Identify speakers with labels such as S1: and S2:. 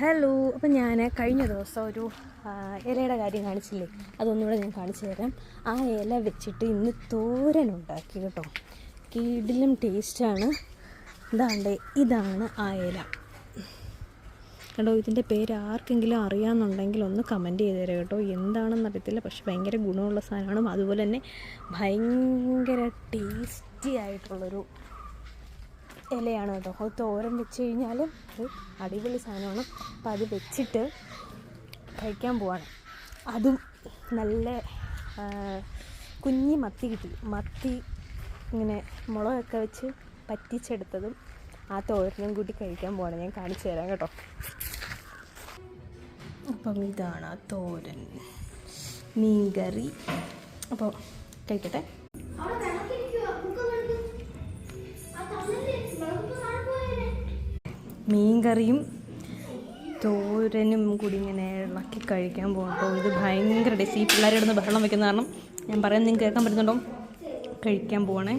S1: Hello. അപ്പം ഞാൻ കഴിഞ്ഞ ദിവസം ഒരു ഇലയുടെ കാര്യം കാണിച്ചില്ലേ, അതൊന്നുകൂടെ ഞാൻ കാണിച്ചു തരാം. ആ ഇല വെച്ചിട്ട് ഇന്ന് തോരനുണ്ടാക്കി കേട്ടോ. കിടിലം ടേസ്റ്റാണ്. ഇതാണ് ആ ഇല കേട്ടോ. ഇതിൻ്റെ പേര് ആർക്കെങ്കിലും അറിയാമെന്നുണ്ടെങ്കിൽ ഒന്ന് കമൻറ്റ് ചെയ്ത് തരാം കേട്ടോ. എന്താണെന്ന് അറിയത്തില്ല, പക്ഷെ ഭയങ്കര ഗുണമുള്ള സാധനമാണ്. അതുപോലെ തന്നെ ഭയങ്കര ടേസ്റ്റി ആയിട്ടുള്ളൊരു ഇലയാണ് കേട്ടോ. അത് തോരൻ വെച്ച് കഴിഞ്ഞാൽ അത് അടിപൊളി സാധനമാണ്. അപ്പോൾ അത് വെച്ചിട്ട് കഴിക്കാൻ പോവാണ്. അതും നല്ല കുഞ്ഞി മത്തി കിട്ടി. മത്തി ഇങ്ങനെ മുളകൊക്കെ വെച്ച് പറ്റിച്ചെടുത്തതും ആ തോരനും കൂട്ടി കഴിക്കാൻ പോവാണ്. ഞാൻ കാണിച്ചു തരാം കേട്ടോ. അപ്പം ഇതാണ് ആ തോരൻ, മീൻകറി. അപ്പോൾ കഴിക്കട്ടെ. മീൻകറിയും തോരനും കൂടി ഇങ്ങനെ ഇളക്കി കഴിക്കാൻ പോകട്ടോ. ഇത് ഭയങ്കര ടേസ്റ്റ്. ഈ പിള്ളേരെ ഇടുന്ന് ബഹളം വെക്കുന്ന കാരണം ഞാൻ പറയുന്നത് നിങ്ങൾക്ക് കേൾക്കാൻ പറ്റുന്നുണ്ടോ? കഴിക്കാൻ പോവാണേ.